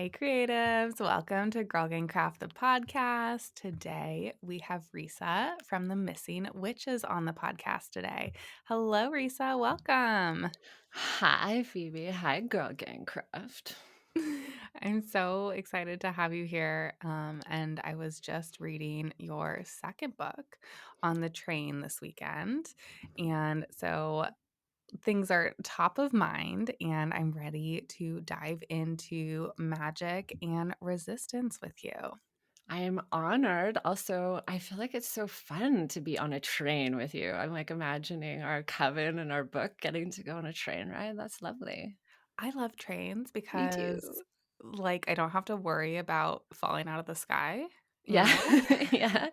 Hey creatives, welcome to Girl Gang Craft the podcast. Today we have Risa from the Missing Witches on the podcast today. Hello Risa, welcome. Hi, Phoebe. Hi, Girl Gang Craft. I'm so excited to have you here. And I was just reading your second book on the train this weekend. And so things are top of mind, and I'm ready to dive into magic and resistance with you. I am honored. Also, I feel like it's so fun to be on a train with you. I'm like imagining our coven and our book getting to go on a train ride. That's lovely. I love trains Me because, too. like, I don't have to worry about falling out of the sky, you Yeah. know? Yeah.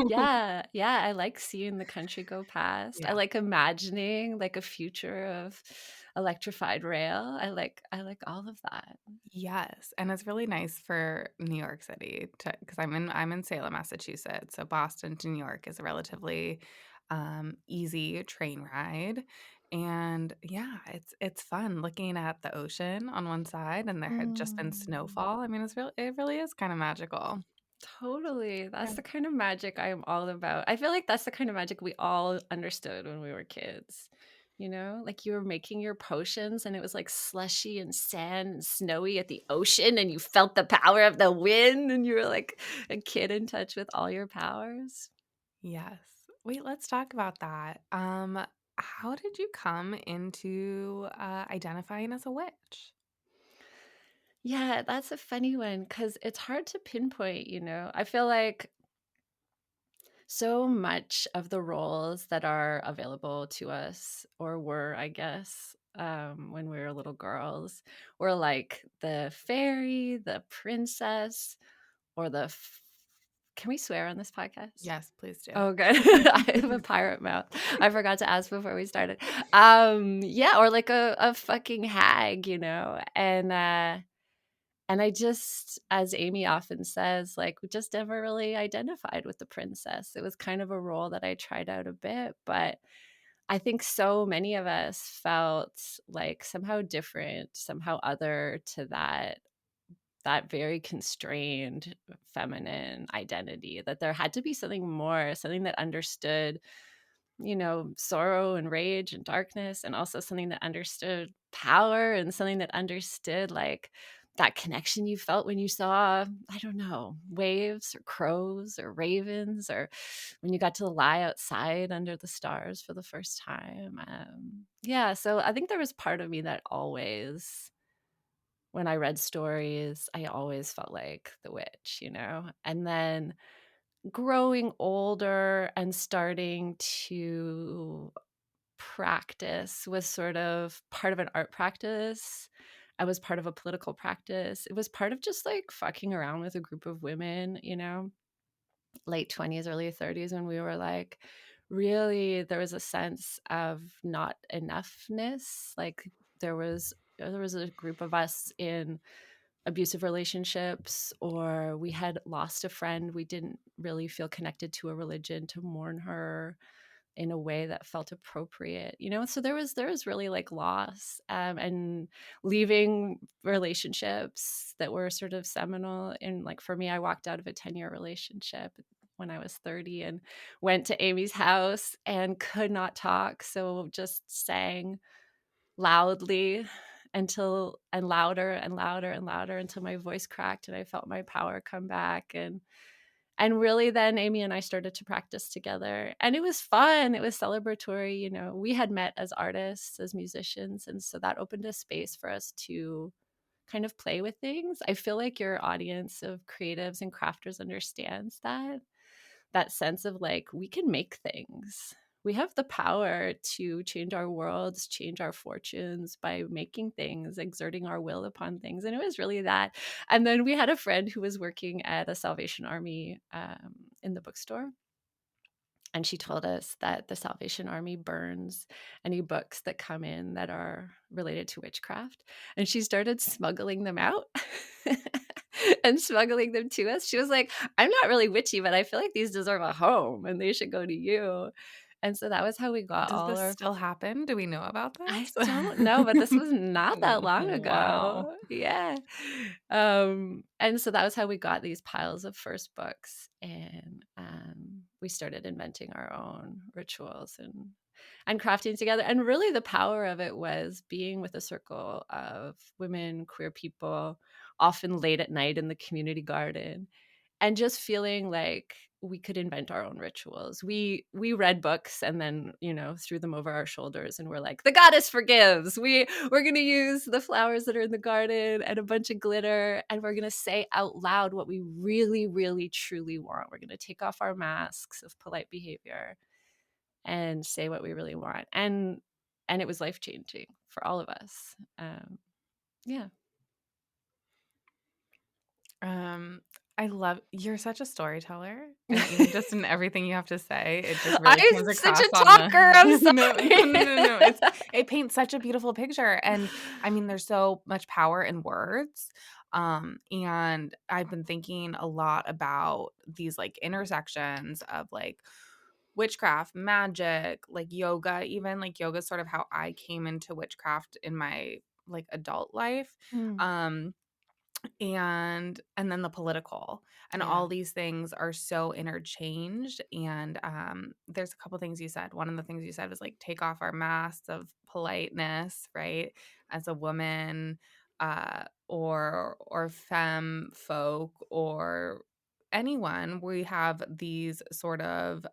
Yeah. Yeah. I like seeing the country go past. I Yeah. like imagining like a future of electrified rail. I like all of that. Yes, and it's really nice for New York City to because I'm in Salem, Massachusetts, so Boston to New York is a relatively, easy train ride, and yeah, it's fun looking at the ocean on one side, and there had just been Mm. snowfall. I mean, it really is kinda magical. Totally. Yeah. That's the kind of magic I am all about. I feel like that's the kind of magic we all understood when we were kids. You know, like you were making your potions and it was like slushy and sand and snowy at the ocean, and you felt the power of the wind, and you were like a kid in touch with all your powers. Yes. Wait, let's talk about that. How did you come into, identifying as a witch? Yeah, that's a funny one because it's hard to pinpoint, you know. I feel like so much of the roles that are available to us, or were, I guess, when we were little girls, were like the fairy, the princess, or can we swear on this podcast? Yes, please do. Oh, good. I have a pirate mouth. I forgot to ask before we started. Yeah, or like a fucking hag, you know, and I just, as Amy often says, like, we just never really identified with the princess. It was kind of a role that I tried out a bit, but I think so many of us felt like somehow different, somehow other to that very constrained feminine identity, that there had to be something more, something that understood, you know, sorrow and rage and darkness, and also something that understood power, and something that understood like that connection you felt when you saw, I don't know, waves or crows or ravens, or when you got to lie outside under the stars for the first time. Yeah, so I think there was part of me that always, when I read stories, I always felt like the witch, you know? And then growing older and starting to practice was sort of part of an art practice. I was part of a political practice. It was part of just like fucking around with a group of women, you know, late 20s, early 30s, when we were like, really, there was a sense of not enoughness. Like there was a group of us in abusive relationships, or we had lost a friend. We didn't really feel connected to a religion to mourn her in a way that felt appropriate, you know. So there was really like loss, and leaving relationships that were sort of seminal. And like for me, I walked out of a 10-year relationship when I was 30, and went to Amy's house and could not talk, so just sang loudly until, and louder and louder and louder, until my voice cracked and I felt my power come back. And really, then Amy and I started to practice together, and it was fun. It was celebratory. You know, we had met as artists, as musicians, and so that opened a space for us to kind of play with things. I feel like your audience of creatives and crafters understands that sense of like, we can make things. We have the power to change our worlds, change our fortunes by making things, exerting our will upon things. And it was really that. And then we had a friend who was working at a Salvation Army in the bookstore. And she told us that the Salvation Army burns any books that come in that are related to witchcraft. And she started smuggling them out and smuggling them to us. She was like, I'm not really witchy, but I feel like these deserve a home and they should go to you. And so that was how we got Does all this our still happen? Do we know about I this? don't know, but this was not that long Wow. ago. Yeah. And so that was how we got these piles of first books, and we started inventing our own rituals and crafting together. And really, the power of it was being with a circle of women, queer people, often late at night in the community garden, and just feeling like we could invent our own rituals. We read books and then, threw them over our shoulders and we're like, the goddess forgives. We're going to use the flowers that are in the garden and a bunch of glitter, and we're going to say out loud what we really really truly want. We're going to take off our masks of polite behavior and say what we really want. And it was life-changing for all of us. Yeah. Um, I love you're such a storyteller, and even just in everything you have to say, it just really I'm comes such across a on the talker. I'm no, sorry. it paints such a beautiful picture, and I mean, there's so much power in words, and I've been thinking a lot about these, like, intersections of, like, witchcraft, magic, like, yoga even, like, yoga is sort of how I came into witchcraft in my, like, adult life, Mm, um and then the political, and yeah. all these things are so interchanged. And there's a couple things you said. One of the things you said was like take off our masks of politeness, right? As a woman, or femme folk, or anyone, we have these sort of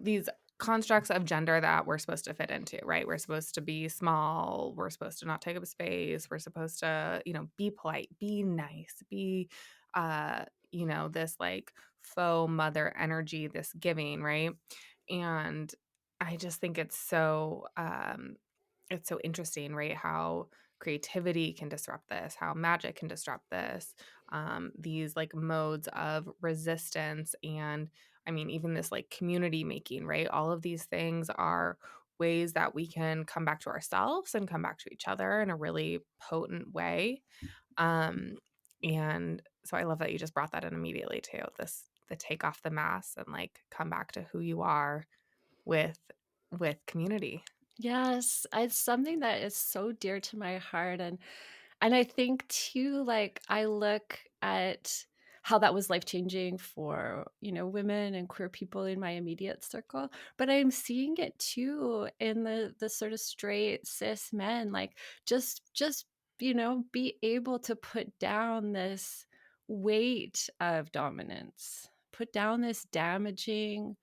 these constructs of gender that we're supposed to fit into, right? We're supposed to be small, we're supposed to not take up space, we're supposed to, be polite, be nice, be this like faux mother energy, this giving, right? And I just think it's so interesting, right? How creativity can disrupt this, how magic can disrupt this, these like modes of resistance. And I mean, even this like community making, right? All of these things are ways that we can come back to ourselves and come back to each other in a really potent way. Um, and so I love that you just brought that in immediately too. The take off the mask and like come back to who you are with community. Yes, it's something that is so dear to my heart, and I think too, like, I look at how that was life-changing for, women and queer people in my immediate circle, but I'm seeing it too in the sort of straight cis men, like, just, be able to put down this weight of dominance, put down this damaging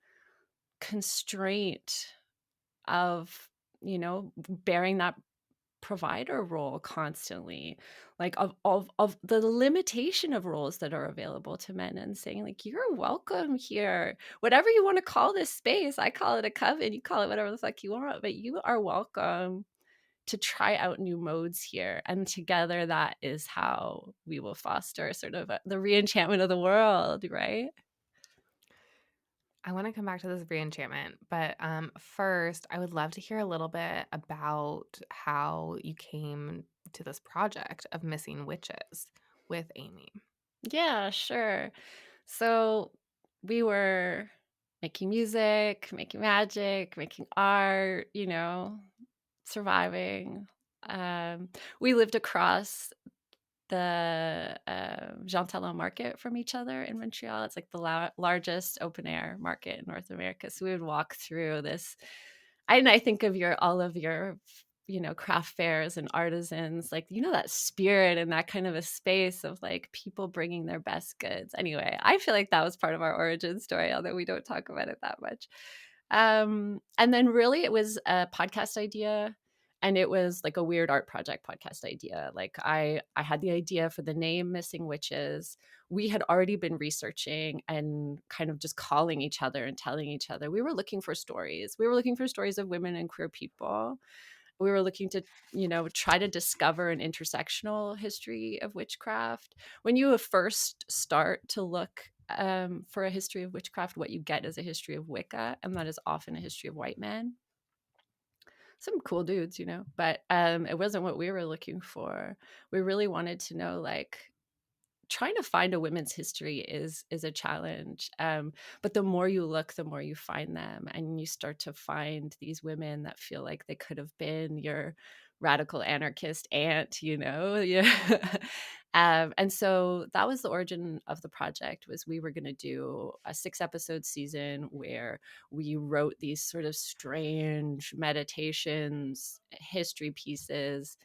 constraint of, bearing that provider role constantly, like of the limitation of roles that are available to men, and saying like, you're welcome here, whatever you want to call this space. I call it a coven, you call it whatever the fuck you want, but you are welcome to try out new modes here, and together that is how we will foster sort of the re-enchantment of the world, right? I want to come back to this re-enchantment, but first, I would love to hear a little bit about how you came to this project of missing witches with Amy. Yeah, sure. So we were making music, making magic, making art, surviving. Um, we lived across the Jean Talon market from each other in Montreal. It's like the largest open air market in North America. So we would walk through this. And I think of all of your, craft fairs and artisans, like, that spirit and that kind of a space of like people bringing their best goods. Anyway, I feel like that was part of our origin story, although we don't talk about it that much. And then really it was a podcast idea, and it was like a weird art project podcast idea. Like I had the idea for the name Missing Witches. We had already been researching and kind of just calling each other and telling each other. We were looking for stories. We were looking for stories of women and queer people. We were looking to, try to discover an intersectional history of witchcraft. When you first start to look for a history of witchcraft, what you get is a history of Wicca, and that is often a history of white men. Some cool dudes, but it wasn't what we were looking for. We really wanted to know, like, trying to find a women's history is a challenge. But the more you look, the more you find them, and you start to find these women that feel like they could have been your radical anarchist aunt, you know? Yeah. And so that was the origin of the project, was we were going to do a 6 episode season where we wrote these sort of strange meditations, history pieces,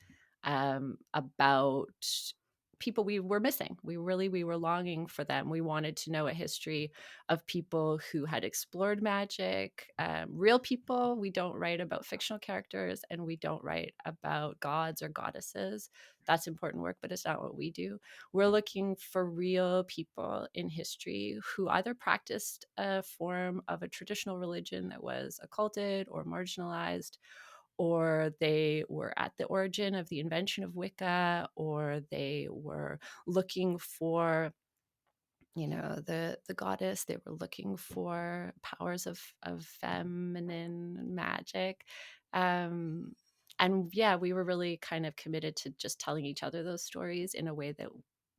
about people we were missing. We were longing for them. We wanted to know a history of people who had explored magic, real people. We don't write about fictional characters, and we don't write about gods or goddesses. That's important work, but it's not what we do. We're looking for real people in history who either practiced a form of a traditional religion that was occulted or marginalized, or they were at the origin of the invention of Wicca, or they were looking for, you know, the goddess. They were looking for powers of feminine magic. Um, and yeah, we were really kind of committed to just telling each other those stories in a way that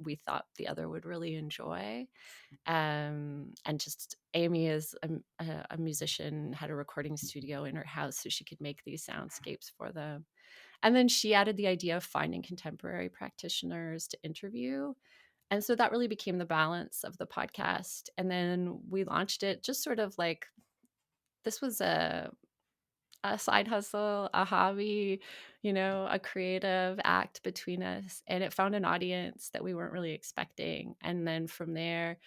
we thought the other would really enjoy. And just Amy is a musician, had a recording studio in her house so she could make these soundscapes for them. And then she added the idea of finding contemporary practitioners to interview. And so that really became the balance of the podcast. And then we launched it just sort of like, this was a side hustle, a hobby, you know, a creative act between us. And it found an audience that we weren't really expecting. And then from there,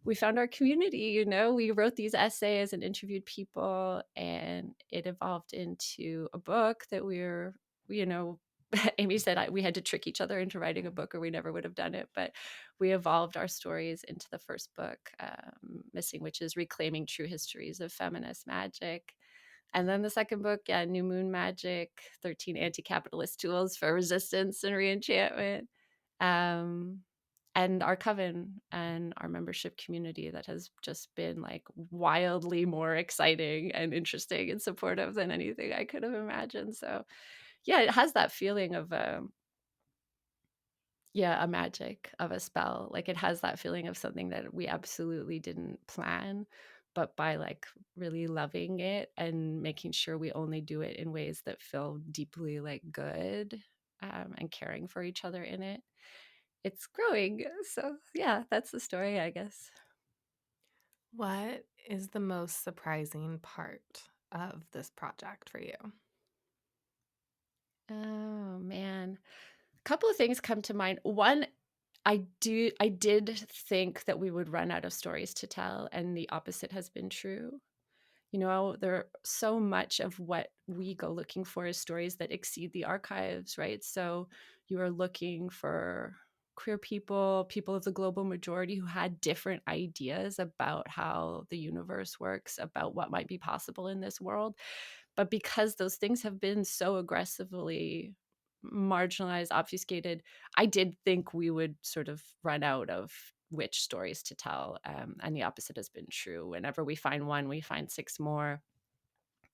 we found our community. You know, we wrote these essays and interviewed people, and it evolved into a book that we're, you know, Amy said we had to trick each other into writing a book or we never would have done it. But we evolved our stories into the first book, Missing Witches: Reclaiming True Histories of Feminist Magic. And then the second book, yeah, New Moon Magic: 13 Anti-Capitalist Tools for Resistance and Re-Enchantment. Um, and our coven and our membership community that has just been like wildly more exciting and interesting and supportive than anything I could have imagined. So yeah, it has that feeling of yeah, a magic of a spell. Like it has that feeling of something that we absolutely didn't plan, but by like really loving it and making sure we only do it in ways that feel deeply like good, and caring for each other in it, it's growing. So yeah, that's the story, I guess. What is the most surprising part of this project for you? Oh man. A couple of things come to mind. One, I did think that we would run out of stories to tell, and the opposite has been true. You know, there so much of what we go looking for is stories that exceed the archives, right? So you are looking for queer people, people of the global majority who had different ideas about how the universe works, about what might be possible in this world. But because those things have been so aggressively marginalized, obfuscated, I did think we would sort of run out of which stories to tell. And the opposite has been true. Whenever we find one, we find 6 more.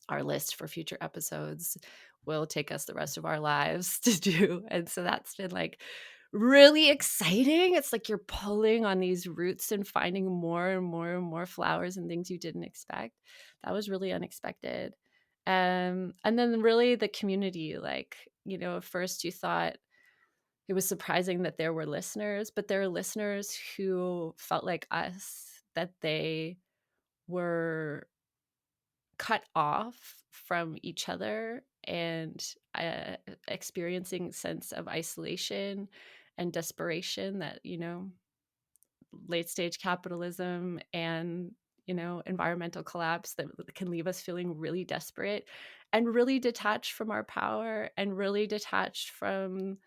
Our list for future episodes will take us the rest of our lives to do. And so that's been like really exciting. It's like you're pulling on these roots and finding more and more and more flowers and things you didn't expect. That was really unexpected. And then really the community, like, you know, at first you thought it was surprising that there were listeners, but there are listeners who felt like us, that they were cut off from each other and experiencing sense of isolation and desperation that, you know, late stage capitalism and, you know, environmental collapse that can leave us feeling really desperate and really detached from our power and really detached from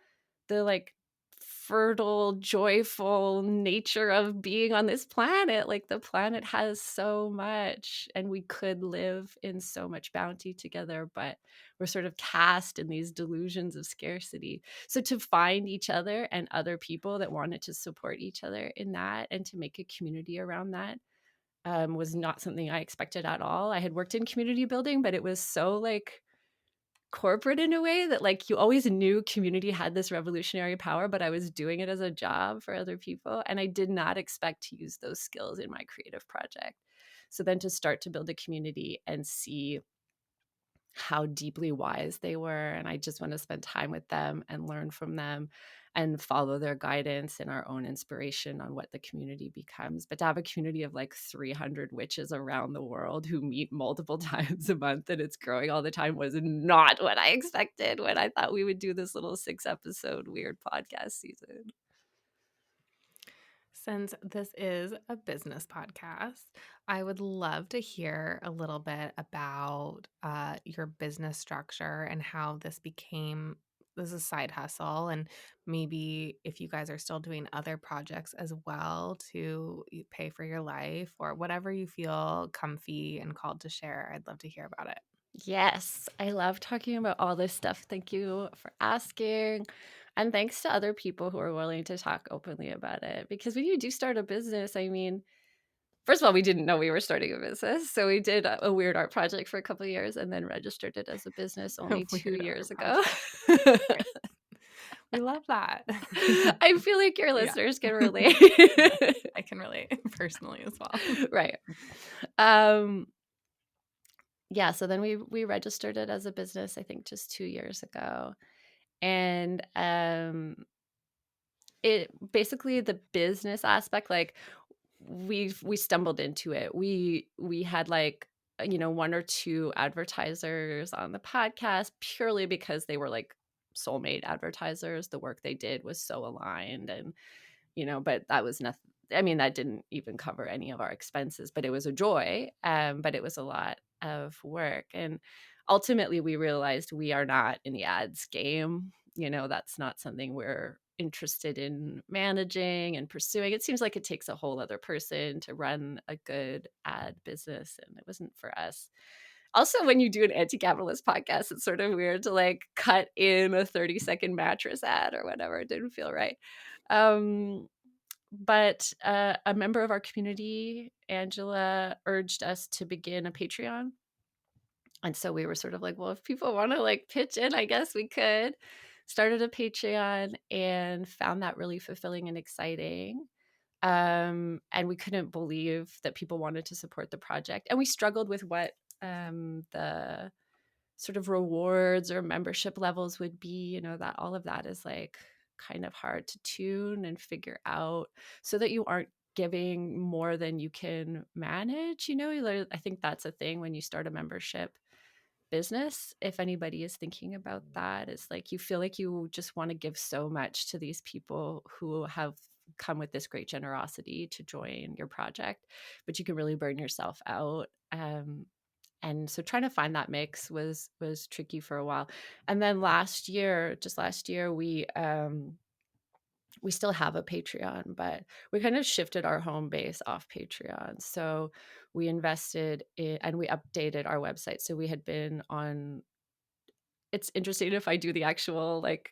the like fertile, joyful nature of being on this planet. Like the planet has so much and we could live in so much bounty together, but we're sort of cast in these delusions of scarcity. So to find each other and other people that wanted to support each other in that and to make a community around that, was not something I expected at all. I had worked in community building, but it was so like corporate in a way that like you always knew community had this revolutionary power, but I was doing it as a job for other people. And I did not expect to use those skills in my creative project. So then to start to build a community and see how deeply wise they were, and I just want to spend time with them and learn from them and follow their guidance and our own inspiration on what the community becomes. But to have a community of like 300 witches around the world who meet multiple times a month and it's growing all the time was not what I expected when I thought we would do this little 6-episode weird podcast season. Since this is a business podcast, I would love to hear a little bit about your business structure and how this is a side hustle, and maybe if you guys are still doing other projects as well to pay for your life or whatever you feel comfy and called to share. I'd love to hear about it. Yes, I love talking about all this stuff. Thank you for asking. And thanks to other people who are willing to talk openly about it. Because when you do start a business, I mean, first of all, we didn't know we were starting a business. So we did a weird art project for a couple of years and then registered it as a business only two Weird art years ago. project. Right. We love that. I feel like your Yeah. listeners can relate. Yes, I can relate personally as well. Right. Um, yeah, so then we registered it as a business, I think just 2 years ago. And it basically the business aspect, like we stumbled into it. We had like one or two advertisers on the podcast purely because they were like soulmate advertisers. The work they did was so aligned, and but that was nothing. I mean, that didn't even cover any of our expenses, but it was a joy. But it was a lot of work. And ultimately we realized we are not in the ads game. That's not something we're interested in managing and pursuing. It seems like it takes a whole other person to run a good ad business, and it wasn't for us. Also, when you do an anti-capitalist podcast, it's sort of weird to like cut in a 30-second mattress ad or whatever. It didn't feel right. But a member of our community, Angela, urged us to begin a Patreon. And so we were sort of like, well, if people want to like pitch in, I guess we could. Started a Patreon and found that really fulfilling and exciting. And we couldn't believe that people wanted to support the project. And we struggled with what the sort of rewards or membership levels would be, that all of that is like kind of hard to tune and figure out so that you aren't giving more than you can manage. I think that's a thing when you start a membership business. If anybody is thinking about that, it's like you feel like you just want to give so much to these people who have come with this great generosity to join your project, but you can really burn yourself out. And so trying to find that mix was tricky for a while. And then just last year, we still have a Patreon, but we kind of shifted our home base off Patreon. So we invested in and we updated our website. So we had been on, it's interesting if I do the actual like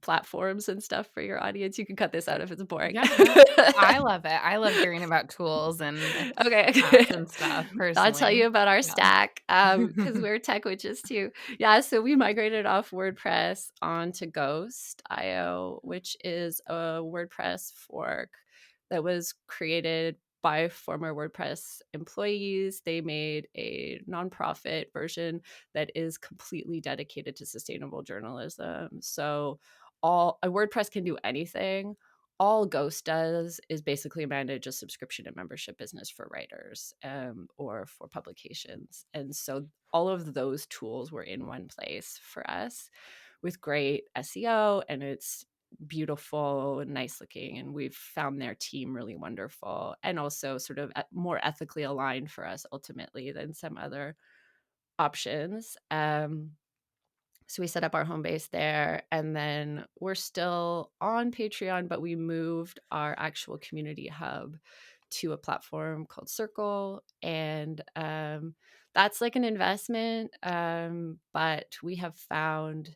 platforms and stuff for your audience. You can cut this out if it's boring. Yeah, no, I love it. I love hearing about tools and Okay, apps okay. and stuff I'll tell personally. you about our Yeah. stack because we're tech witches too. Yeah, so we migrated off WordPress onto Ghost.io, which is a WordPress fork that was created by former WordPress employees. They made a nonprofit version that is completely dedicated to sustainable journalism. So all a WordPress can do anything. All Ghost does is basically manage a subscription and membership business for writers or for publications. And so all of those tools were in one place for us with great SEO, and it's beautiful and nice looking. And we've found their team really wonderful and also sort of more ethically aligned for us ultimately than some other options. So we set up our home base there, and then we're still on Patreon, but we moved our actual community hub to a platform called Circle, and that's like an investment. But we have found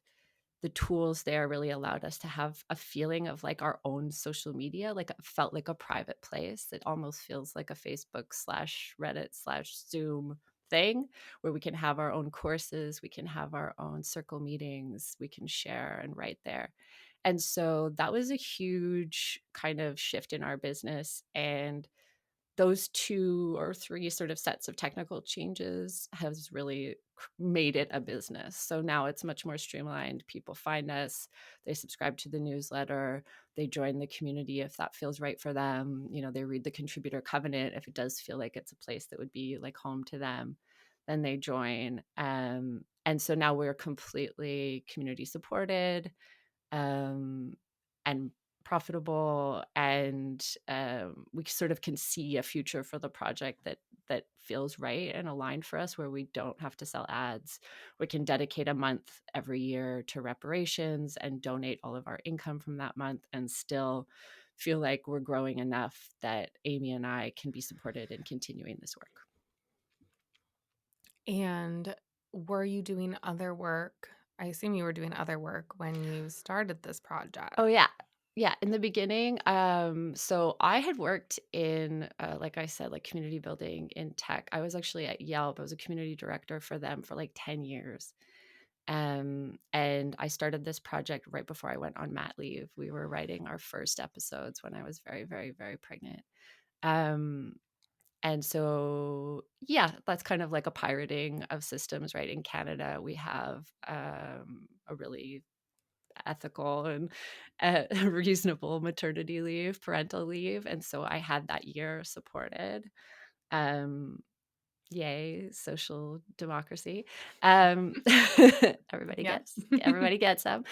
the tools there really allowed us to have a feeling of like our own social media, like it felt like a private place. It almost feels like a Facebook/Reddit/Zoom thing where we can have our own courses, we can have our own circle meetings, we can share and write there. And so that was a huge kind of shift in our business. And those 2 or 3 sort of sets of technical changes has really made it a business. So now it's much more streamlined. People find us, they subscribe to the newsletter, they join the community if that feels right for them. They read the contributor covenant if it does feel like it's a place that would be like home to them, then they join. And so now we're completely community supported, um, and profitable, and we sort of can see a future for the project that feels right and aligned for us, where we don't have to sell ads. We can dedicate a month every year to reparations and donate all of our income from that month and still feel like we're growing enough that Amy and I can be supported in continuing this work. And were you doing other work? I assume you were doing other work when you started this Oh, project. yeah. Yeah, in the beginning, so I had worked in, like I said, like community building in tech. I was actually at Yelp. I was a community director for them for like 10 years. And I started this project right before I went on mat leave. We were writing our first episodes when I was very, very, very pregnant. Um, and so, yeah, that's kind of like a pirating of systems, right? In Canada, we have a really ethical and reasonable maternity leave, parental leave. And so I had that year supported. Um, Yay, social democracy. Um, everybody Yeah. gets them.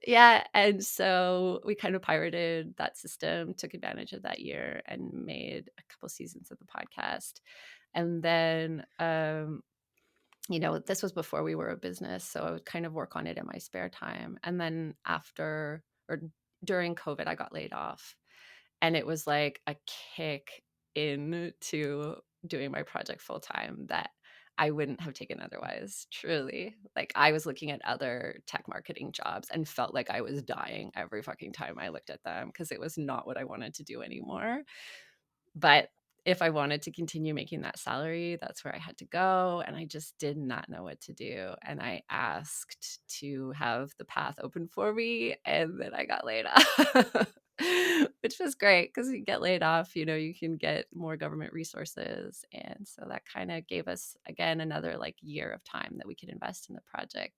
Yeah, and so we kind of pirated that system, took advantage of that year, and made a couple seasons of the podcast. And then this was before we were a business, so I would kind of work on it in my spare time. And then after or during COVID, I got laid off. And it was like a kick into doing my project full time that I wouldn't have taken otherwise, truly. Like, I was looking at other tech marketing jobs and felt like I was dying every fucking time I looked at them because it was not what I wanted to do anymore. But if I wanted to continue making that salary, that's where I had to go, and I just did not know what to do, and I asked to have the path open for me, and then I got laid off, which was great because you get laid off, you can get more government resources, and so that kinda gave us, again, another, like, year of time that we could invest in the project,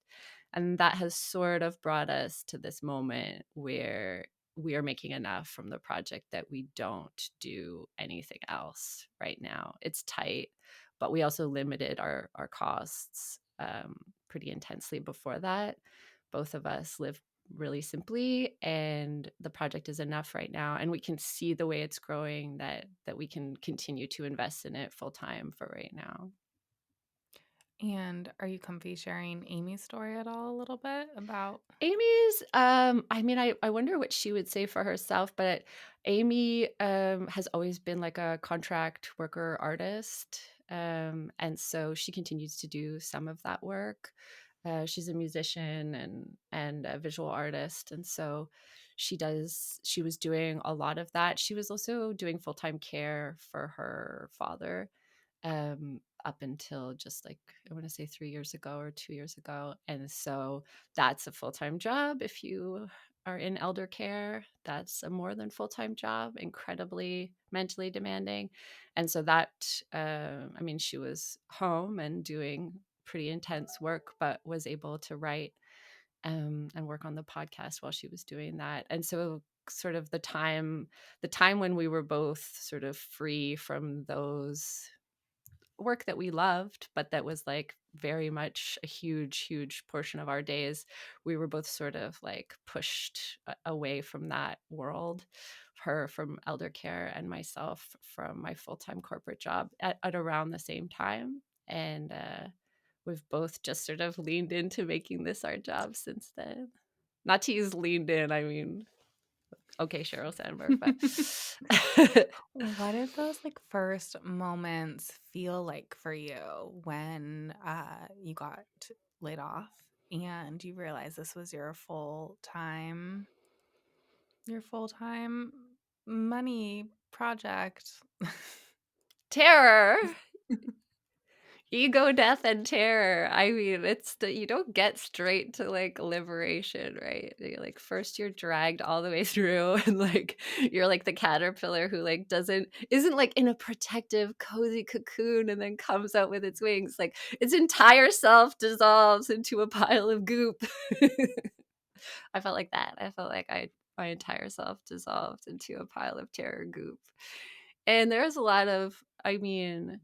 and that has sort of brought us to this moment where we are making enough from the project that we don't do anything else right now. It's tight, but we also limited our costs pretty intensely before that. Both of us live really simply, and the project is enough right now, and we can see the way it's growing that we can continue to invest in it full time for right now. And are you comfy sharing Amy's story at all a little bit about? Amy's, I mean, I wonder what she would say for herself, but Amy has always been like a contract worker artist. And so she continues to do some of that work. She's a musician and a visual artist. And so she was doing a lot of that. She was also doing full-time care for her father, up until just like I want to say 3 years ago or 2 years ago. And so that's a full time job. If you are in elder care, that's a more than full time job, incredibly mentally demanding. And so I mean, she was home and doing pretty intense work, but was able to write and work on the podcast while she was doing that. And so sort of the time when we were both sort of free from those work that we loved, but that was like very much a huge, huge portion of our days. We were both sort of like pushed away from that world, her from elder care and myself from my full time corporate job at around the same time. And we've both just sort of leaned into making this our job since then. Not to use leaned in, I mean, okay, Sheryl Sandberg, but What did those like first moments feel like for you when you got laid off and you realized this was your full time money project? terror. Ego, death, and terror. I mean, it's the you don't get straight to, like, liberation, right? Like, first you're dragged all the way through and, like, you're like the caterpillar who, like, isn't, like, in a protective, cozy cocoon and then comes out with its wings. Like, its entire self dissolves into a pile of goop. I felt like that. I felt like my entire self dissolved into a pile of terror goop. And there's a lot of I mean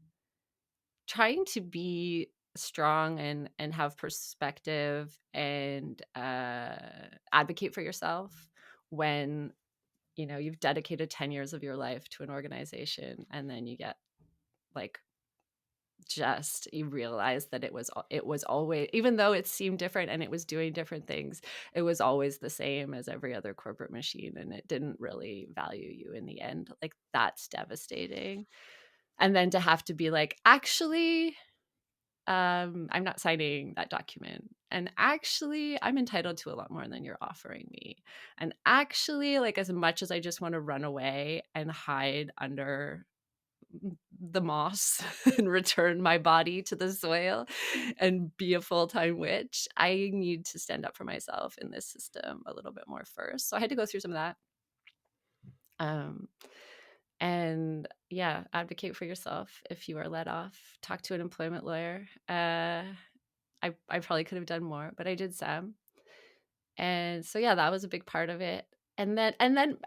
trying to be strong and have perspective and advocate for yourself when you've dedicated 10 years of your life to an organization and then you get like just you realize that it was always, even though it seemed different and it was doing different things, it was always the same as every other corporate machine and it didn't really value you in the end. Like, that's devastating. And then to have to be like, actually, I'm not signing that document. And actually, I'm entitled to a lot more than you're offering me. And actually, like, as much as I just want to run away and hide under the moss and return my body to the soil and be a full-time witch, I need to stand up for myself in this system a little bit more first. So I had to go through some of that. Um, and yeah, advocate for yourself if you are let off. Talk to an employment lawyer. I probably could have done more, but I did some. And so yeah, that was a big part of it. And then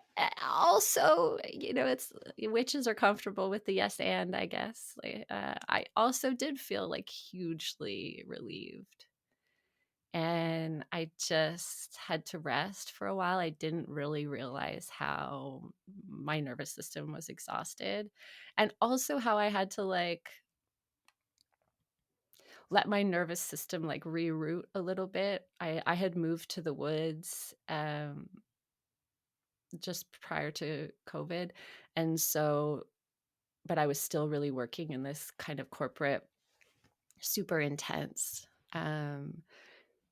also, it's witches are comfortable with the yes and I guess. Like, I also did feel like hugely relieved. And I just had to rest for a while. I didn't really realize how my nervous system was exhausted and also how I had to like let my nervous system like reroute a little bit. I had moved to the woods just prior to COVID. And so, but I was still really working in this kind of corporate, super intense,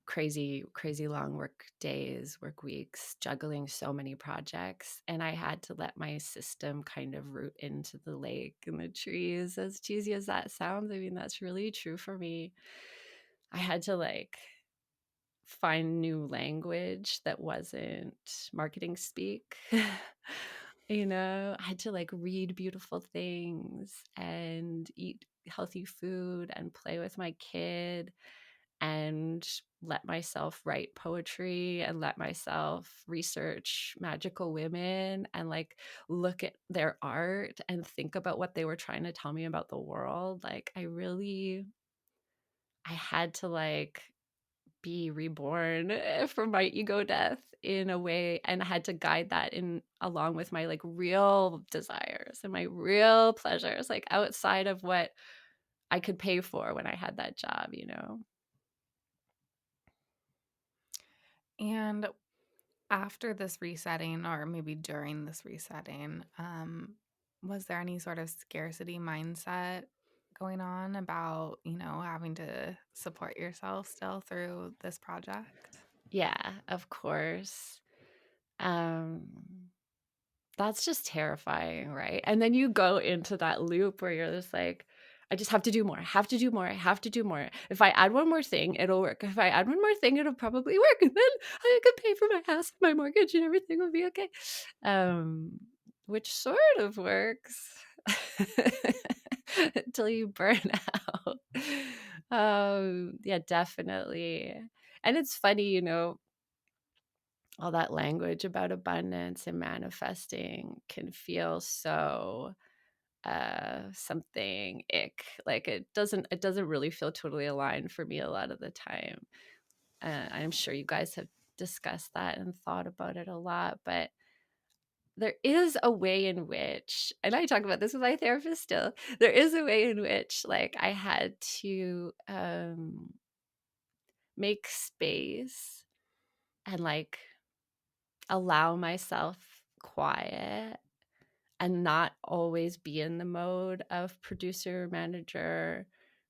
crazy long work days, work weeks, juggling so many projects. And I had to let my system kind of root into the lake and the trees. As cheesy as that sounds, I mean, that's really true for me. I had to like find new language that wasn't marketing speak. I had to like read beautiful things and eat healthy food and play with my kid and let myself write poetry and let myself research magical women and like look at their art and think about what they were trying to tell me about the world. Like, I had to like be reborn from my ego death in a way, and I had to guide that in along with my like real desires and my real pleasures, like outside of what I could pay for when I had that job. And after this resetting, or maybe during this resetting, was there any sort of scarcity mindset going on about, having to support yourself still through this project? Yeah, of course. Um That's just terrifying, right? And then you go into that loop where you're just like, I just have to do more. I have to do more. I have to do more. If I add one more thing, it'll work. If I add one more thing, it'll probably work. And then I could pay for my house, my mortgage, and everything will be okay. Um, which sort of works until you burn out. Yeah, definitely. And it's funny, all that language about abundance and manifesting can feel so something ick, like it doesn't really feel totally aligned for me a lot of the time. I'm sure you guys have discussed that and thought about it a lot, but there is a way in which, and I talk about this with my therapist still, there is a way in which like I had to make space and like allow myself quiet and not always be in the mode of producer, manager,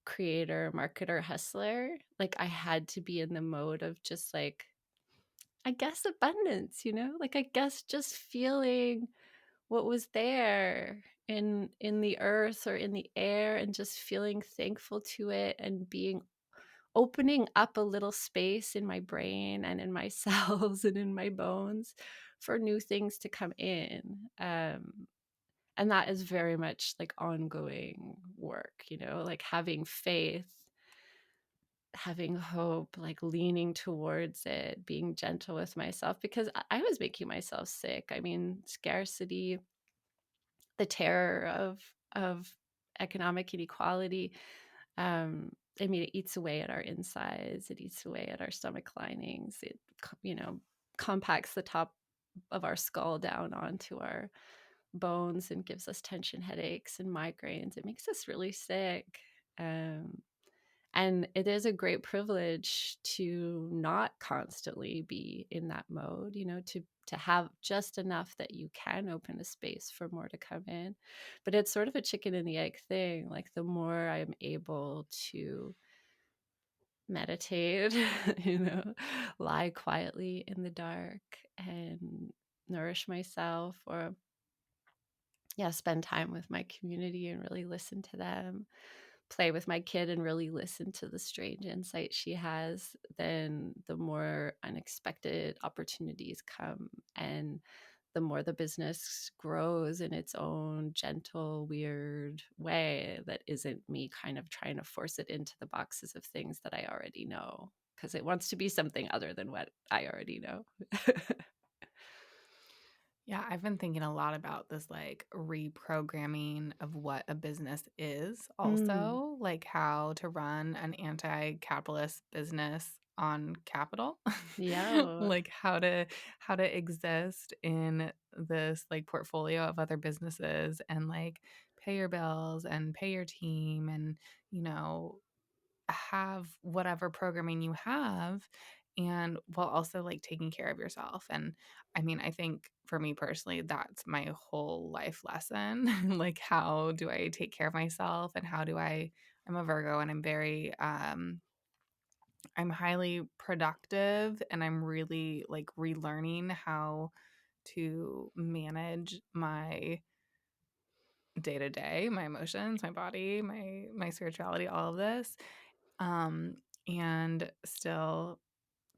creator, marketer, hustler. Like, I had to be in the mode of just like, I guess, abundance, like, I guess just feeling what was there in the earth or in the air, and just feeling thankful to it, and being opening up a little space in my brain and in my cells and in my bones for new things to come in. And that is very much like ongoing work, like having faith, having hope, like leaning towards it, being gentle with myself, because I was making myself sick. I mean, scarcity, the terror of economic inequality, I mean, it eats away at our insides, it eats away at our stomach linings, it compacts the top of our skull down onto our bones and gives us tension headaches and migraines. It makes us really sick. um, and it is a great privilege to not constantly be in that mode, to have just enough that you can open a space for more to come in. But it's sort of a chicken and the egg thing. Like, the more I'm able to meditate, lie quietly in the dark and nourish myself, or yeah, spend time with my community and really listen to them, play with my kid and really listen to the strange insight she has, then the more unexpected opportunities come, and the more the business grows in its own gentle, weird way that isn't me kind of trying to force it into the boxes of things that I already know, because it wants to be something other than what I already know. Yeah, I've been thinking a lot about this like reprogramming of what a business is, Mm, also, like how to run an anti-capitalist business on capital. yeah. Like how to exist in this like portfolio of other businesses and like pay your bills and pay your team and you know have whatever programming you have and while also like taking care of yourself. And I mean, I think for me personally, that's my whole life lesson. Like, how do I take care of myself and how do I'm a Virgo and I'm highly productive and I'm really like relearning how to manage my day to day, my emotions, my body, my spirituality, all of this. Um, and still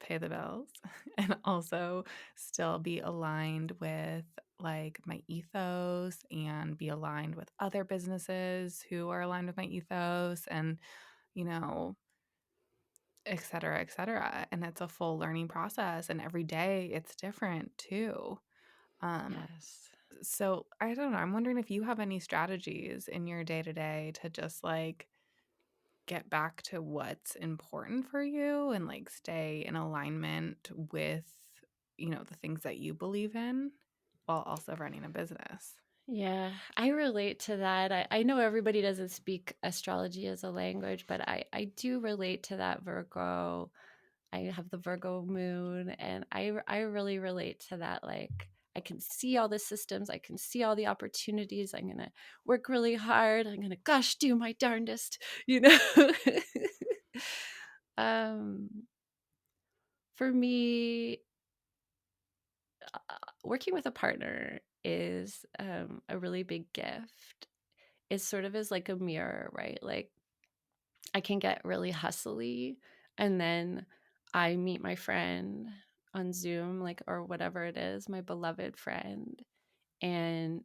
pay the bills and also still be aligned with like my ethos and be aligned with other businesses who are aligned with my ethos and you know et cetera et cetera. And it's a full learning process and every day it's different too. um Yes. so I don't know, I'm wondering if you have any strategies in your day to day to just like get back to what's important for you and like stay in alignment with the things that you believe in while also running a business. Yeah, I relate to that. I know everybody doesn't speak astrology as a language, but I do relate to that, Virgo. I have the Virgo moon, and I really relate to that. Like, I can see all the systems, I can see all the opportunities. I'm gonna work really hard. I'm gonna gosh do my darndest, you know. um, for me, working with a partner is a really big gift. It sort of is like a mirror, right? Like, I can get really hustly, and then I meet my friend on Zoom, like, or whatever it is, my beloved friend, and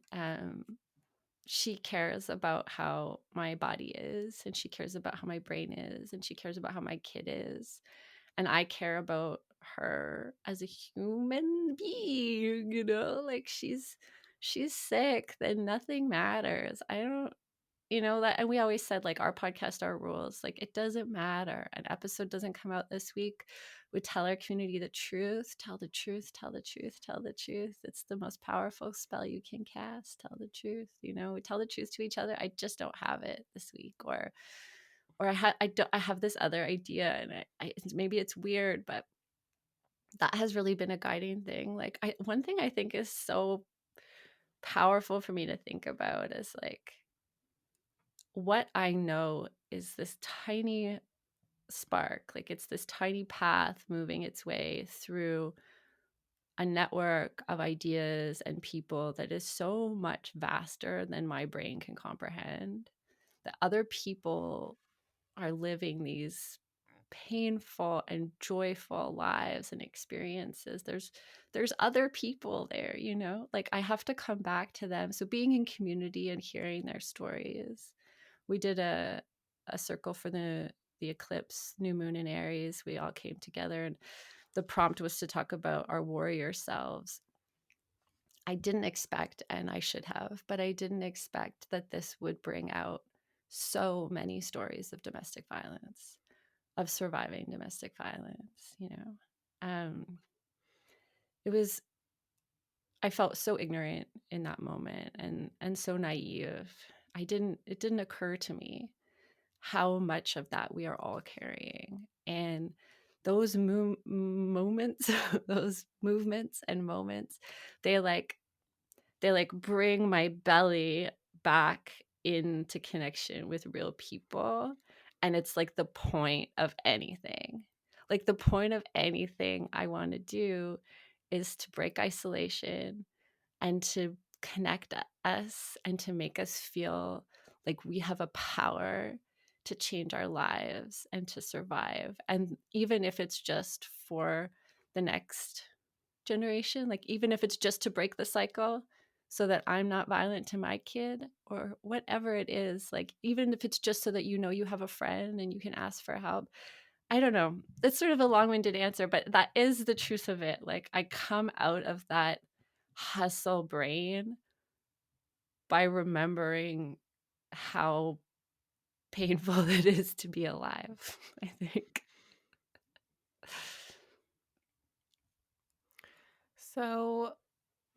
she cares about how my body is, and she cares about how my brain is, and she cares about how my kid is, and I care about her as a human being, like, she's sick, then nothing matters. I don't that, and we always said, like, our podcast, our rules, like, it doesn't matter. An episode doesn't come out this week. We tell our community the truth, tell the truth, tell the truth, tell the truth. It's the most powerful spell you can cast. Tell the truth. We tell the truth to each other. I just don't have it this week, or I have this other idea, and maybe it's weird, but that has really been a guiding thing. Like, one thing I think is so powerful for me to think about is like, what I know is this tiny spark, like, it's this tiny path moving its way through a network of ideas and people that is so much vaster than my brain can comprehend. That other people are living these painful and joyful lives and experiences. There's other people there, you know? Like I have to come back to them. So being in community and hearing their stories. We did a circle for the eclipse, new moon in Aries. We all came together and the prompt was to talk about our warrior selves. I didn't expect, and I should have, but I didn't expect that this would bring out so many stories of domestic violence, of surviving domestic violence, you know. It was I felt so ignorant in that moment and so naive. It didn't occur to me how much of that we are all carrying. And those moments, those movements and moments, they like bring my belly back into connection with real people. And it's like the point of anything. Like the point of anything I want to do is to break isolation and to connect us and to make us feel like we have a power to change our lives and to survive. And even if it's just for the next generation, like even if it's just to break the cycle so that I'm not violent to my kid or whatever it is, like even if it's just so that you know you have a friend and you can ask for help. I don't know. It's sort of a long-winded answer, but that is the truth of it. Like I come out of that hustle brain by remembering how painful it is to be alive, I think. So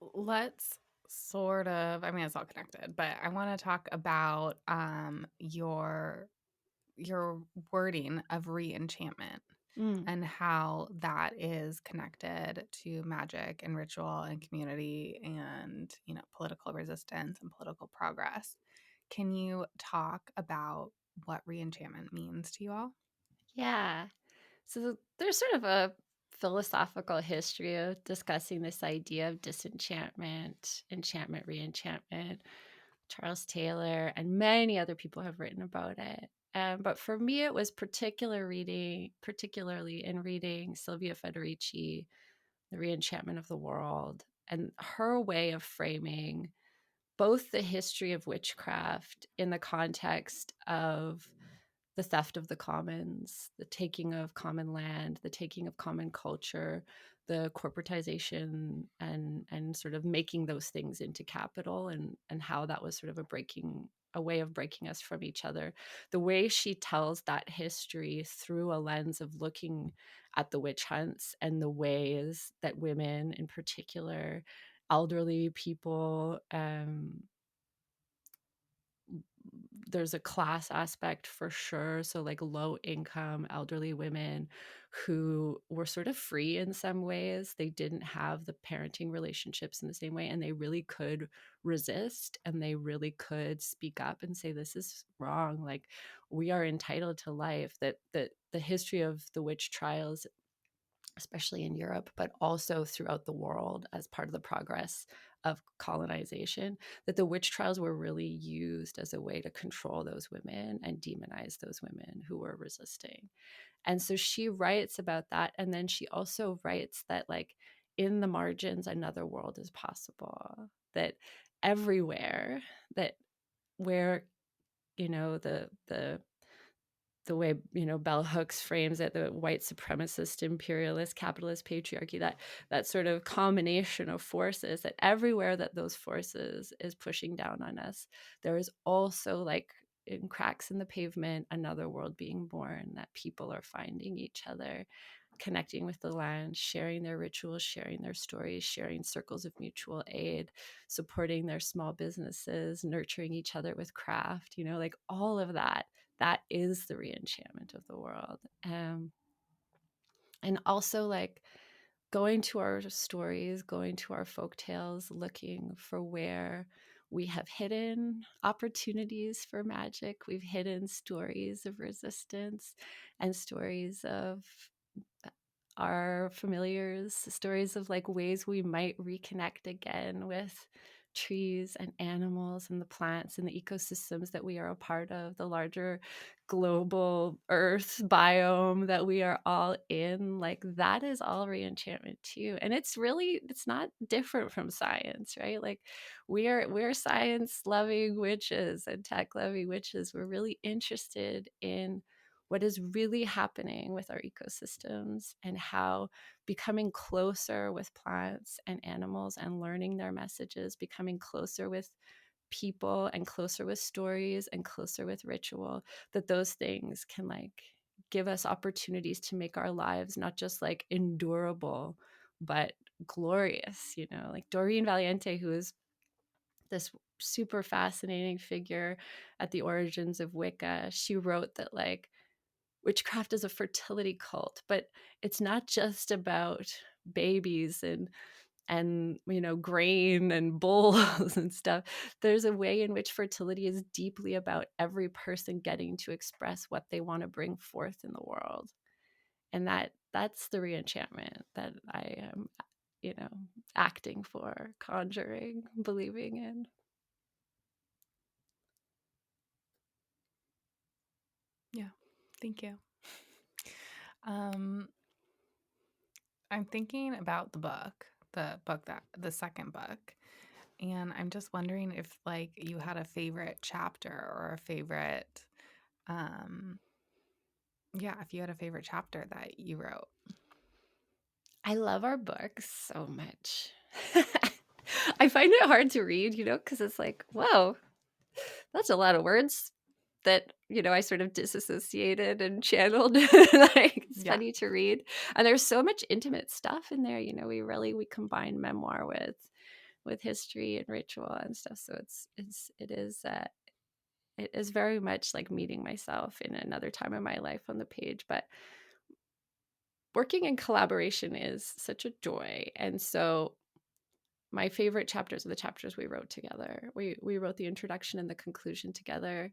let's sort of, I mean, it's all connected, but I want to talk about your wording of re-enchantment Mm. and how that is connected to magic and ritual and community and, you know, political resistance and political progress. Can you talk about what re-enchantment means to you all? Yeah. So there's sort of a philosophical history of discussing this idea of disenchantment, enchantment, re-enchantment. Charles Taylor and many other people have written about it. But for me, it was particularly in reading Sylvia Federici, The Re-Enchantment of the World, and her way of framing both the history of witchcraft in the context of the theft of the commons, the taking of common land, the taking of common culture, the corporatization and sort of making those things into capital and how that was sort of a way of breaking us from each other. The way she tells that history through a lens of looking at the witch hunts and the ways that women in particular, elderly people, there's a class aspect for sure. So, like low income elderly women who were sort of free in some ways. They didn't have the parenting relationships in the same way, and they really could resist and they really could speak up and say, this is wrong. Like, we are entitled to life. That the history of the witch trials, especially in Europe, but also throughout the world as part of the progress of colonization, that the witch trials were really used as a way to control those women and demonize those women who were resisting. And so she writes about that. And then she also writes that, like, in the margins, another world is possible, that everywhere, that where, you know, the way, you know, bell hooks frames it, the white supremacist imperialist capitalist patriarchy, that sort of combination of forces, that everywhere that those forces is pushing down on us, there is also, like, in cracks in the pavement, another world being born, that people are finding each other, connecting with the land, sharing their rituals, sharing their stories, sharing circles of mutual aid, supporting their small businesses, nurturing each other with craft, you know, like all of that. That is the re-enchantment of the world. And also, like, going to our stories, going to our folk tales, looking for where we have hidden opportunities for magic. We've hidden stories of resistance and stories of our familiars, stories of like ways we might reconnect again with trees and animals and the plants and the ecosystems that we are a part of, the larger global earth biome that we are all in. Like that is all re-enchantment too. And it's really, it's not different from science, right? Like we're science loving witches and tech loving witches. We're really interested in what is really happening with our ecosystems and how becoming closer with plants and animals and learning their messages, becoming closer with people and closer with stories and closer with ritual, that those things can like give us opportunities to make our lives not just like endurable but glorious. You know, like Doreen Valiente, who is this super fascinating figure at the origins of Wicca, she wrote that like witchcraft is a fertility cult, but it's not just about babies and you know, grain and bulls and stuff. There's a way in which fertility is deeply about every person getting to express what they want to bring forth in the world. And that's the re-enchantment that I am, you know, acting for, conjuring, believing in. Yeah. Thank you. Um, I'm thinking about the second book, and I'm just wondering if like you had a favorite chapter or a favorite, um, yeah, if you had a favorite chapter that you wrote. I love our books so much. I find it hard to read, you know, because it's like, whoa, that's a lot of words that, you know, I sort of disassociated and channeled. Like it's Yeah. funny to read. And there's so much intimate stuff in there. You know, we combine memoir with history and ritual and stuff. So it is very much like meeting myself in another time of my life on the page. But working in collaboration is such a joy. And so my favorite chapters are the chapters we wrote together. We wrote the introduction and the conclusion together.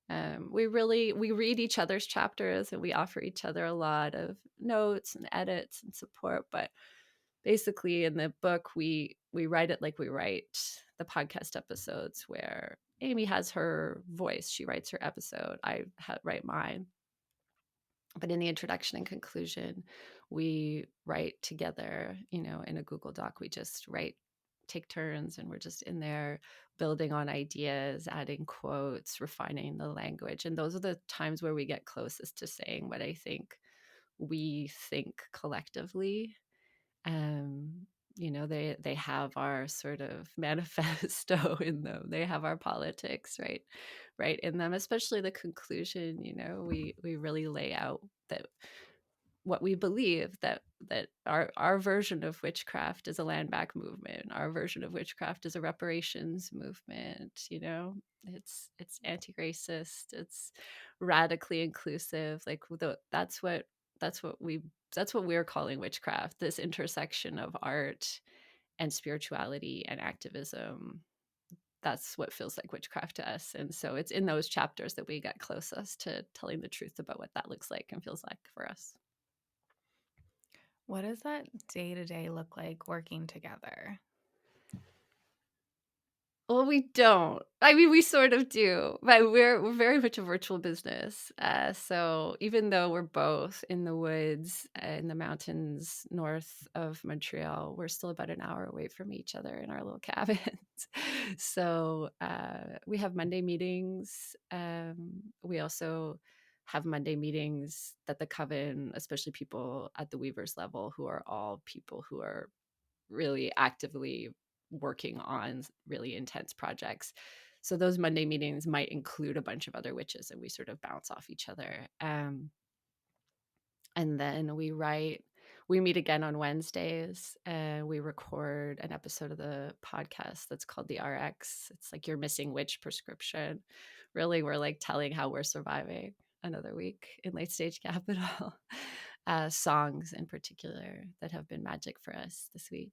We read each other's chapters and we offer each other a lot of notes and edits and support. But basically, in the book, we write it like we write the podcast episodes, where Amy has her voice; she writes her episode. Write mine. But in the introduction and conclusion, we write together. You know, in a Google Doc, we just write, take turns, and we're just in there building on ideas, adding quotes, refining the language. And those are the times where we get closest to saying what I think we think collectively. um you know, they have our sort of manifesto in them, they have our politics right in them, especially the conclusion. You know, we really lay out that what we believe, that our version of witchcraft is a land back movement, our version of witchcraft is a reparations movement. You know, it's anti-racist, it's radically inclusive. Like that's what we that's what we're calling witchcraft, this intersection of art and spirituality and activism. That's what feels like witchcraft to us. And so it's in those chapters that we get closest to telling the truth about what that looks like and feels like for us. What does that day to day look like working together? Well, we don't. I mean, we sort of do, but we're very much a virtual business. So even though we're both in the woods, in the mountains north of Montreal, we're still about an hour away from each other in our little cabins. So we have Monday meetings. We also have Monday meetings that the coven, especially people at the weavers level, who are all people who are really actively working on really intense projects. So those Monday meetings might include a bunch of other witches, and we sort of bounce off each other. And then we meet again on Wednesdays, and we record an episode of the podcast that's called the RX. It's like your missing witch prescription. Really, we're like telling how we're surviving another week in late stage capital. Songs in particular that have been magic for us this week.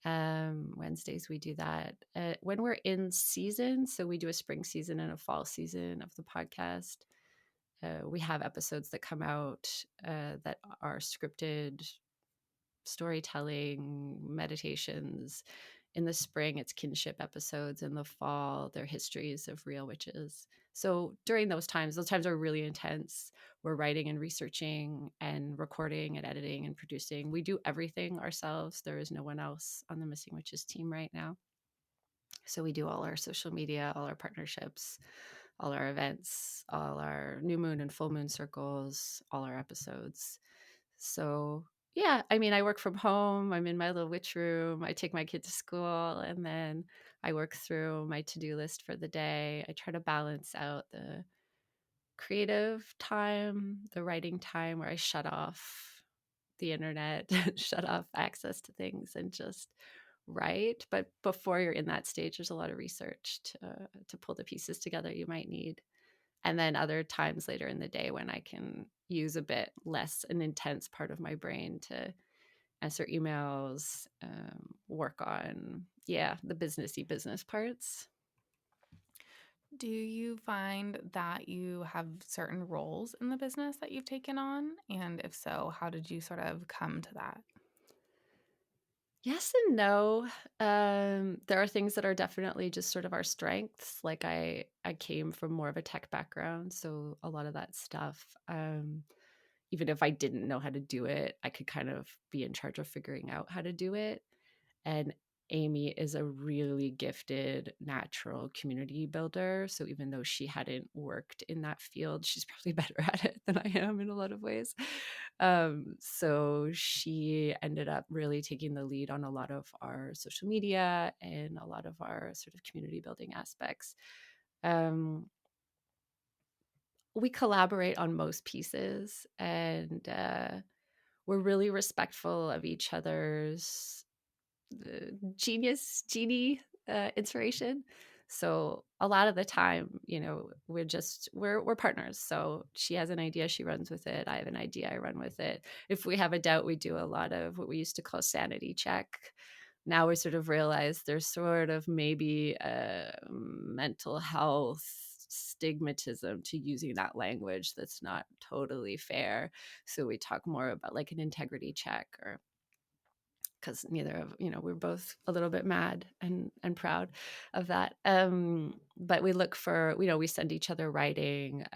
Wednesdays we do that when we're in season. So we do a spring season and a fall season of the podcast. We have episodes that come out that are scripted storytelling, meditations. In the spring, it's kinship episodes. In the fall, they're histories of real witches. So during those times are really intense. We're writing and researching and recording and editing and producing. We do everything ourselves. There is no one else on the Missing Witches team right now. So we do all our social media, all our partnerships, all our events, all our new moon and full moon circles, all our episodes. So yeah, I mean, I work from home. I'm in my little witch room. I take my kid to school, and then I work through my to-do list for the day. I try to balance out the creative time, the writing time where I shut off the internet, shut off access to things and just write. But before you're in that stage, there's a lot of research to pull the pieces together you might need. And then other times later in the day when I can use a bit less an intense part of my brain to answer emails, work on, yeah, the businessy business parts. Do you find that you have certain roles in the business that you've taken on? And if so, how did you sort of come to that? Yes and no. There are things that are definitely just sort of our strengths. Like I came from more of a tech background, so a lot of that stuff, even if I didn't know how to do it, I could kind of be in charge of figuring out how to do it. And Amy is a really gifted natural community builder. So even though she hadn't worked in that field, she's probably better at it than I am in a lot of ways. So she ended up really taking the lead on a lot of our social media and a lot of our sort of community building aspects. Um, we collaborate on most pieces, and we're really respectful of each other's genie inspiration. So a lot of the time, we're partners. So she has an idea, she runs with it. I have an idea, I run with it. If we have a doubt, we do a lot of what we used to call sanity check. Now we sort of realize there's sort of maybe a mental health stigmatism to using that language that's not totally fair. So we talk more about like an integrity check, or because neither of we're both a little bit mad and proud of that. But we look for, we send each other writing.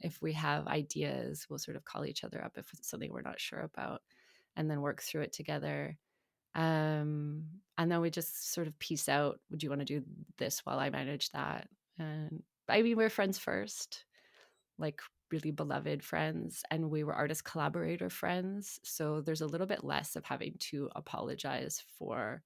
If we have ideas, we'll sort of call each other up if it's something we're not sure about, and then work through it together. And then we just sort of piece out, would you want to do this while I manage that? And I mean, we're friends first, like really beloved friends, and we were artist collaborator friends. So there's a little bit less of having to apologize for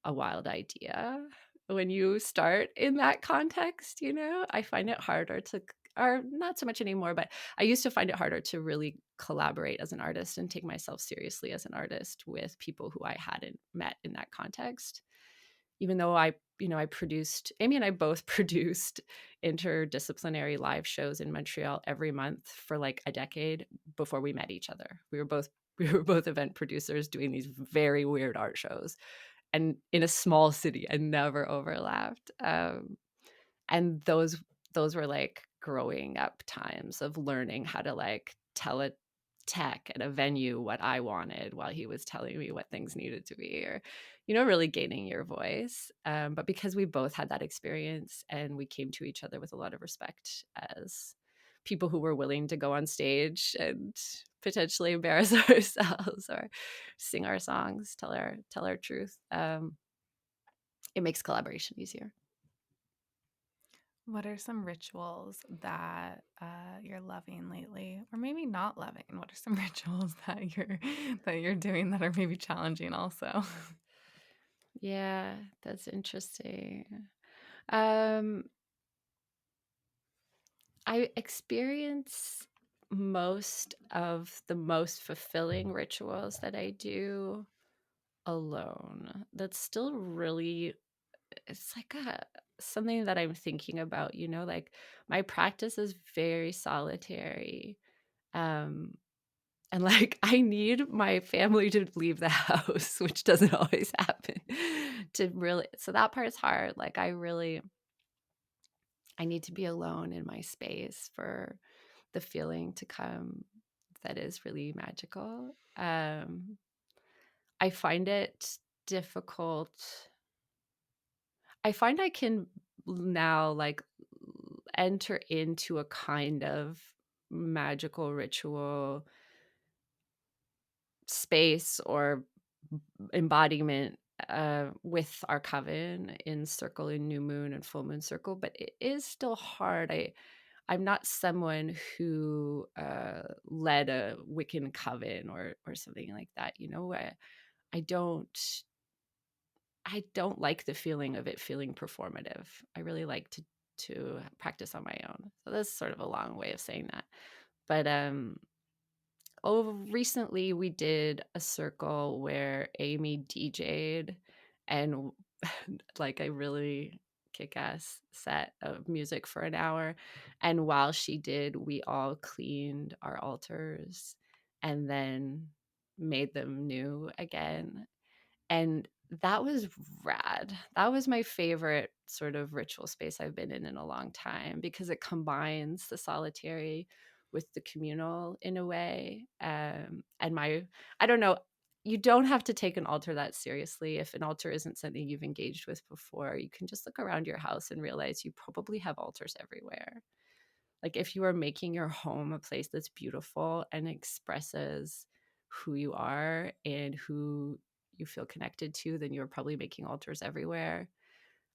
a wild idea when you start in that context. I find it harder to, or not so much anymore, but I used to find it harder to really collaborate as an artist and take myself seriously as an artist with people who I hadn't met in that context. Even though I produced, Amy and I both produced interdisciplinary live shows in Montreal every month for like a decade before we met each other. We were both event producers doing these very weird art shows, and in a small city, and never overlapped. And those were like growing up times of learning how to like tell a tech at a venue what I wanted while he was telling me what things needed to be, or really gaining your voice. But because we both had that experience, and we came to each other with a lot of respect as people who were willing to go on stage and potentially embarrass ourselves or sing our songs, tell our truth, it makes collaboration easier. What are some rituals that you're loving lately, or maybe not loving? What are some rituals that you're doing that are maybe challenging also? Yeah, that's interesting. Um, I experience most of the most fulfilling rituals that I do alone. That's still really, it's like something that I'm thinking about, like my practice is very solitary. Um, and like I need my family to leave the house, which doesn't always happen to really, so that part's hard. Like I need to be alone in my space for the feeling to come that is really magical. I find it difficult. I find I can now like enter into a kind of magical ritual space or embodiment with our coven in circle in new moon and full moon circle, but it is still hard. I'm not someone who led a Wiccan coven or something like that. I don't I don't like the feeling of it feeling performative. I really like to practice on my own. So that's sort of a long way of saying that. But recently we did a circle where Amy DJ'd and like a really kick-ass set of music for an hour. And while she did, we all cleaned our altars and then made them new again. And that was rad. That was my favorite sort of ritual space I've been in a long time because it combines the solitary with the communal in a way. And I don't know, you don't have to take an altar that seriously. If an altar isn't something you've engaged with before, you can just look around your house and realize you probably have altars everywhere. Like if you are making your home a place that's beautiful and expresses who you are and who you feel connected to, then you're probably making altars everywhere.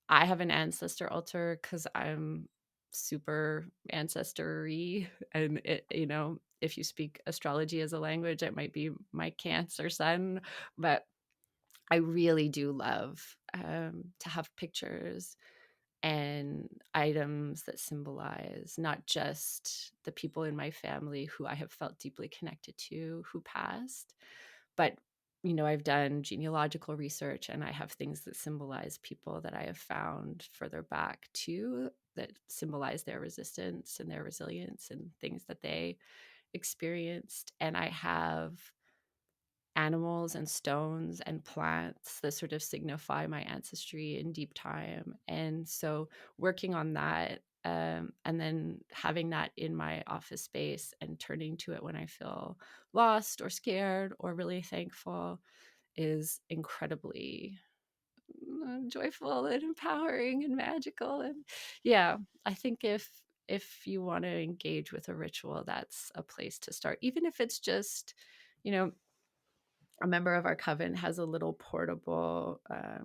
I have an ancestor altar because I'm super ancestry, and if you speak astrology as a language, it might be my Cancer sun, but I really do love to have pictures and items that symbolize not just the people in my family who I have felt deeply connected to who passed, but I've done genealogical research and I have things that symbolize people that I have found further back too that symbolize their resistance and their resilience and things that they experienced. And I have animals and stones and plants that sort of signify my ancestry in deep time. And so working on that, and then having that in my office space and turning to it when I feel lost or scared or really thankful is incredibly joyful and empowering and magical. And yeah, I think if you want to engage with a ritual, that's a place to start, even if it's just you know a member of our coven has a little portable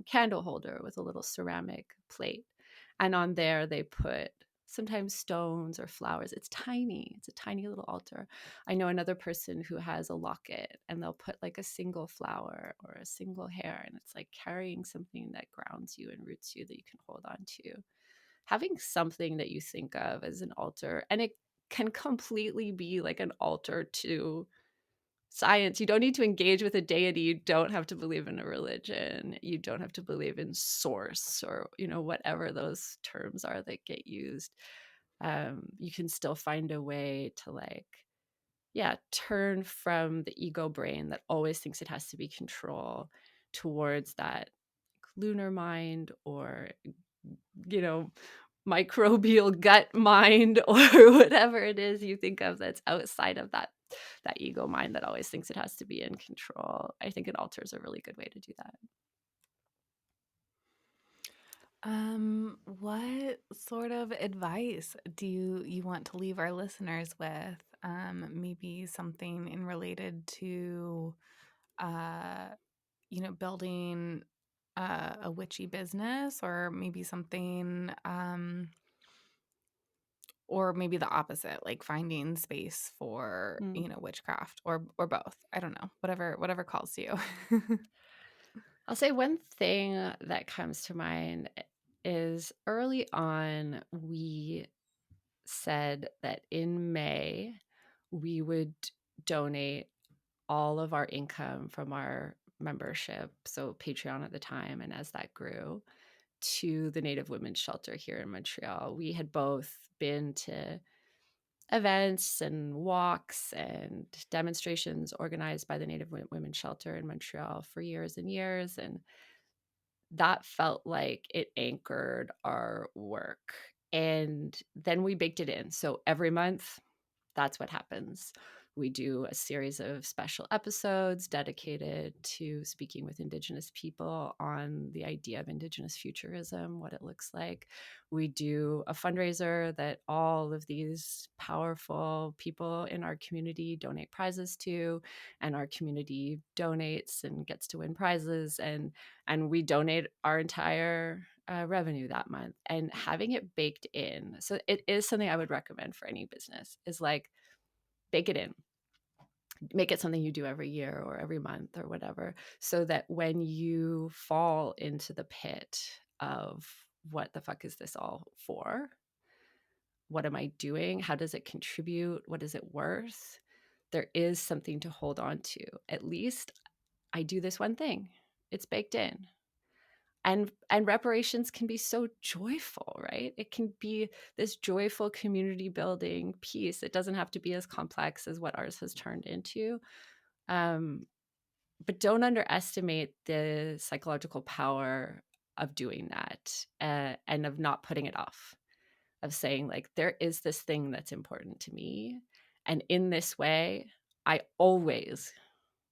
candle holder with a little ceramic plate. And on there, they put sometimes stones or flowers. It's tiny, it's a tiny little altar. I know another person who has a locket and they'll put like a single flower or a single hair. And it's like carrying something that grounds you and roots you that you can hold on to. Having something that you think of as an altar, and it can completely be like an altar to science. You don't need to engage with a deity. You don't have to believe in a religion. You don't have to believe in source or whatever those terms are that get used. You can still find a way to turn from the ego brain that always thinks it has to be control towards that lunar mind or you know microbial gut mind or whatever it is you think of that's outside of that ego mind that always thinks it has to be in control. I think an altar is a really good way to do that. What sort of advice do you want to leave our listeners with? Maybe something in related to, uh, building a witchy business, or maybe something, or maybe the opposite, like finding space for, Mm. witchcraft, or both. I don't know, whatever calls to you. I'll say one thing that comes to mind is early on we said that in May we would donate all of our income from our membership, so Patreon at the time, and as that grew, to the Native Women's Shelter here in Montreal. We had both been to events and walks and demonstrations organized by the Native Women's Shelter in Montreal for years and years. And that felt like it anchored our work. And then we baked it in. So every month that's what happens. We do a series of special episodes dedicated to speaking with Indigenous people on the idea of Indigenous futurism, what it looks like. We do a fundraiser that all of these powerful people in our community donate prizes to, and our community donates and gets to win prizes, and we donate our entire revenue that month. And having it baked in, so it is something I would recommend for any business, is like, bake it in, make it something you do every year or every month or whatever, so that when you fall into the pit of what the fuck is this all for, what am I doing, how does it contribute, what is it worth, there is something to hold on to. At least I do this one thing, it's baked in. And reparations can be so joyful, right? It can be this joyful community building piece. It doesn't have to be as complex as what ours has turned into. um, but don't underestimate the psychological power of doing that, and of not putting it off, of saying, like, there is this thing that's important to me, and in this way I always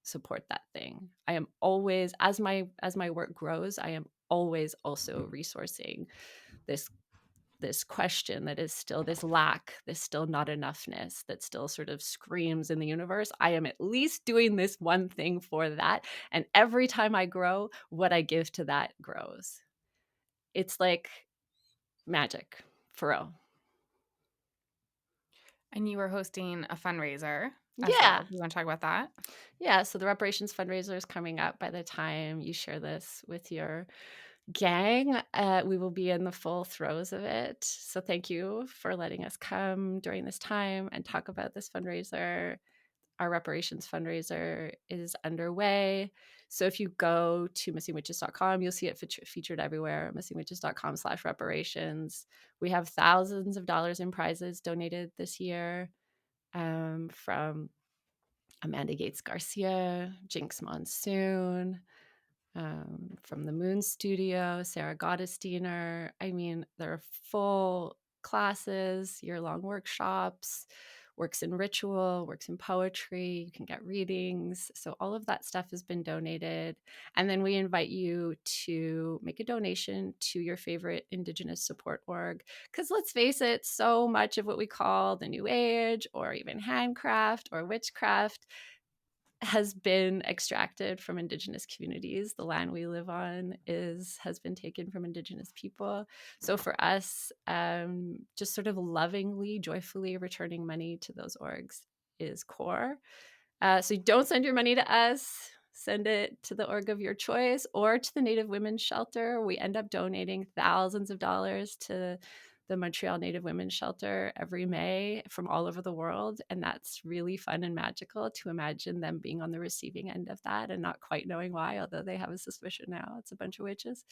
support that thing. I am always, as my work grows, I am always also resourcing this question that is still this lack, this still not enoughness that still sort of screams in the universe. I am at least doing this one thing for that, and every time I grow, what I give to that grows. It's like magic, for real. And you were hosting a fundraiser as well. Yeah. Do you want to talk about that? Yeah, so the reparations fundraiser is coming up. By the time you share this with your gang, we will be in the full throes of it. So thank you for letting us come during this time and talk about this fundraiser. Our reparations fundraiser is underway. So if you go to missingwitches.com, you'll see it featured everywhere, missingwitches.com/reparations. We have thousands of dollars in prizes donated this year, from Amanda Gates Garcia, Jinx Monsoon, from the Moon Studio, Sarah Gottesdiener. I mean, there are full classes, year-long workshops, works in ritual, works in poetry. You can get readings. So all of that stuff has been donated. And then we invite you to make a donation to your favorite Indigenous support org. Because let's face it, so much of what we call the New Age or even handcraft or witchcraft has been extracted from Indigenous communities. The land we live on has been taken from Indigenous people. So for us, just sort of lovingly, joyfully returning money to those orgs is core. So don't send your money to us. Send it to the org of your choice or to the Native Women's Shelter. We end up donating thousands of dollars to the Montreal Native Women's Shelter every May from all over the world. And that's really fun and magical to imagine them being on the receiving end of that and not quite knowing why, although they have a suspicion now. It's a bunch of witches.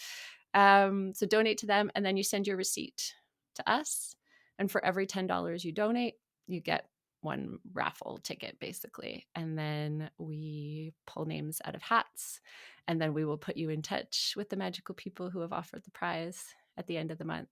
So donate to them, and then you send your receipt to us. And for every $10 you donate, you get one raffle ticket, basically. And then we pull names out of hats, and then we will put you in touch with the magical people who have offered the prize at the end of the month.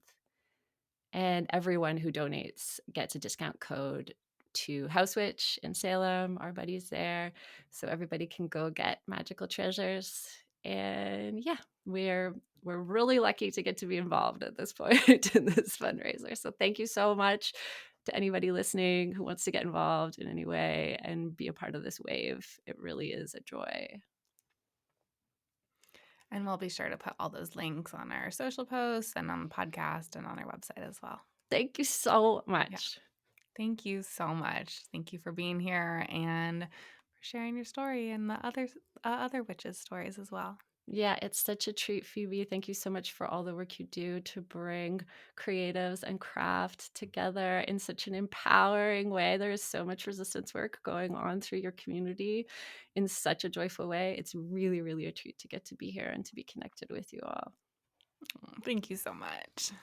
And everyone who donates gets a discount code to House Witch in Salem. Our buddies there. So everybody can go get magical treasures. And yeah, we're really lucky to get to be involved at this point in this fundraiser. So thank you so much to anybody listening who wants to get involved in any way and be a part of this wave. It really is a joy. And we'll be sure to put all those links on our social posts and on the podcast and on our website as well. Thank you so Yeah. much. Thank you so much. Thank you for being here and for sharing your story and the other witches' stories as well. Yeah, it's such a treat, Phoebe. Thank you so much for all the work you do to bring creatives and craft together in such an empowering way. There is so much resistance work going on through your community in such a joyful way. It's really, really a treat to get to be here and to be connected with you all. Thank you so much.